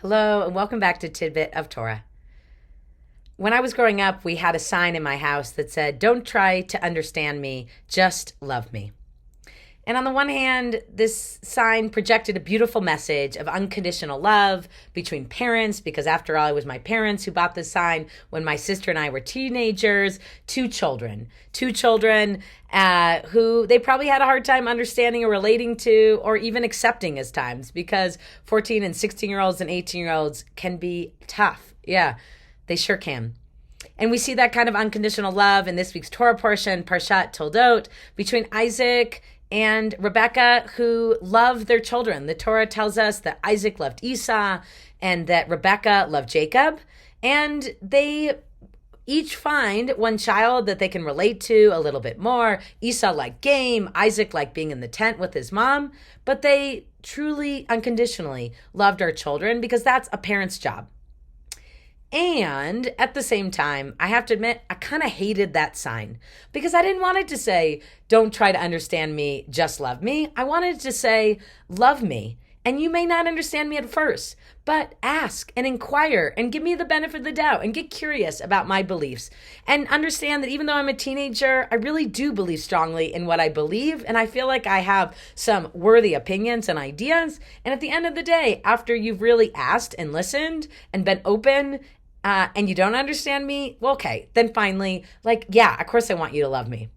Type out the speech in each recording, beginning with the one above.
Hello, and welcome back to Titbit of Torah. When I was growing up, we had a sign in my house that said, "Don't try to understand me, just love me." And on the one hand, this sign projected a beautiful message of unconditional love between parents, because after all, it was my parents who bought this sign when my sister and I were teenagers. Two children who they probably had a hard time understanding or relating to or even accepting as times, because 14 and 16-year-olds and 18-year-olds can be tough. Yeah, they sure can. And we see that kind of unconditional love in this week's Torah portion, Parashat Toldot, between Isaac and Rebecca, who love their children. The Torah tells us that Isaac loved Esau and that Rebecca loved Jacob. And they each find one child that they can relate to a little bit more. Esau liked game, Isaac liked being in the tent with his mom. But they truly, unconditionally loved our children because that's a parent's job. And at the same time, I have to admit, I kind of hated that sign because I didn't want it to say, "Don't try to understand me, just love me." I wanted it to say, "Love me. And you may not understand me at first, but ask and inquire and give me the benefit of the doubt and get curious about my beliefs and understand that even though I'm a teenager, I really do believe strongly in what I believe. And I feel like I have some worthy opinions and ideas. And at the end of the day, after you've really asked and listened and been open, and you don't understand me, well, okay, then finally, yeah, of course I want you to love me.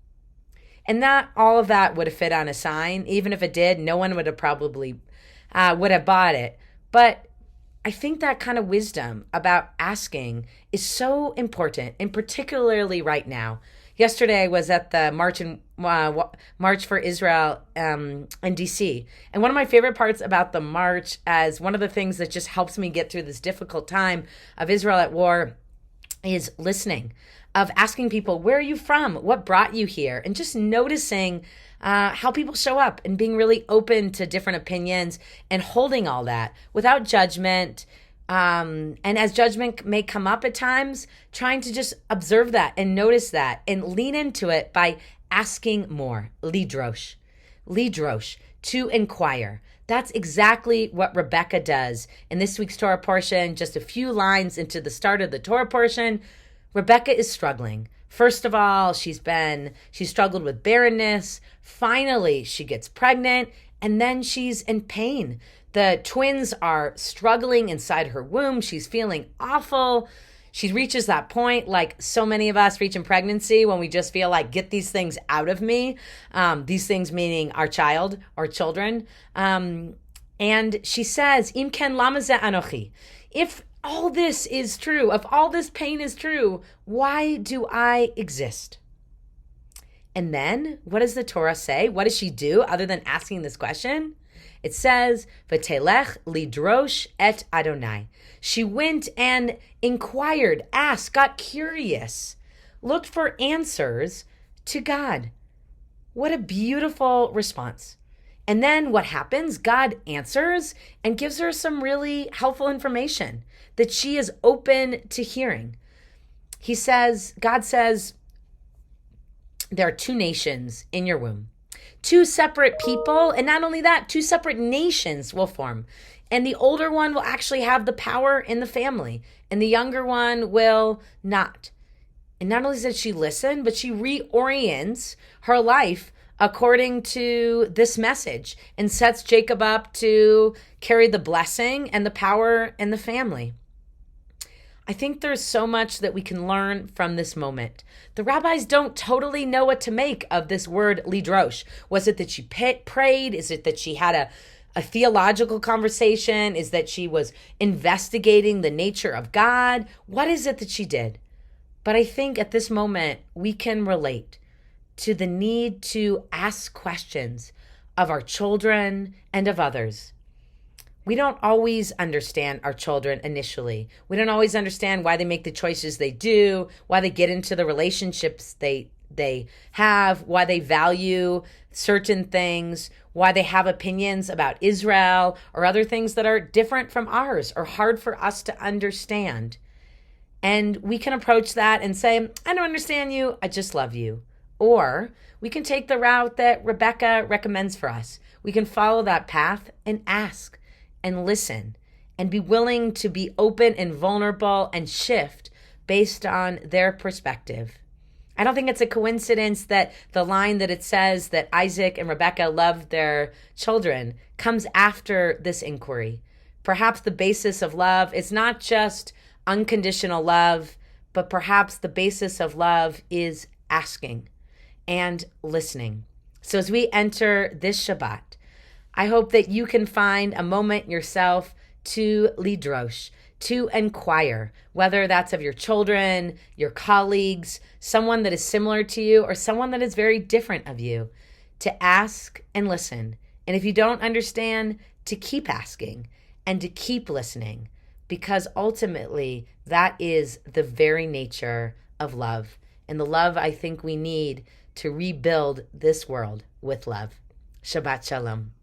And not all of that would have fit on a sign. Even if it did, no one would have probably would have bought it. But I think that kind of wisdom about asking is so important, and particularly right now. Yesterday I was at the March for Israel in D.C. And one of my favorite parts about the march, as one of the things that just helps me get through this difficult time of Israel at war, is listening, of asking people, where are you from? What brought you here? And just noticing how people show up and being really open to different opinions and holding all that without judgment. And as judgment may come up at times, trying to just observe that and notice that and lean into it by asking more. Lidrosh, to inquire. That's exactly what Rebecca does in this week's Torah portion. Just a few lines into the start of the Torah portion, Rebecca is struggling. First of all, she struggled with barrenness. Finally, she gets pregnant, and then she's in pain. The twins are struggling inside her womb. She's feeling awful. She reaches that point, like so many of us reach in pregnancy, when we just feel like, get these things out of me. These things meaning our child or children. And she says, Im ken lama ze anochi. If all this is true, if all this pain is true, why do I exist? And then, what does the Torah say? What does she do other than asking this question? It says, V'telech lidrosh et Adonai. She went and inquired, asked, got curious, looked for answers to God. What a beautiful response. And then what happens? God answers and gives her some really helpful information that she is open to hearing. God says, there are two nations in your womb. Two separate people, and not only that, two separate nations will form. And the older one will actually have the power in the family, and the younger one will not. And not only does she listen, but she reorients her life according to this message and sets Jacob up to carry the blessing and the power in the family. I think there's so much that we can learn from this moment. The rabbis don't totally know what to make of this word lidrosh. Was it that she prayed? Is it that she had a theological conversation? Is that she was investigating the nature of God? What is it that she did? But I think at this moment, we can relate to the need to ask questions of our children and of others. We don't always understand our children initially. We don't always understand why they make the choices they do, why they get into the relationships they have, why they value certain things, why they have opinions about Israel or other things that are different from ours or hard for us to understand. And we can approach that and say, I don't understand you, I just love you. Or we can take the route that Rebecca recommends for us. We can follow that path and ask and listen and be willing to be open and vulnerable and shift based on their perspective. I don't think it's a coincidence that the line that it says that Isaac and Rebekah loved their children comes after this inquiry. Perhaps the basis of love is not just unconditional love, but perhaps the basis of love is asking and listening. So as we enter this Shabbat, I hope that you can find a moment yourself to lidrosh, to inquire, whether that's of your children, your colleagues, someone that is similar to you, or someone that is very different of you, to ask and listen. And if you don't understand, to keep asking and to keep listening, because ultimately that is the very nature of love, and the love I think we need to rebuild this world with love. Shabbat Shalom.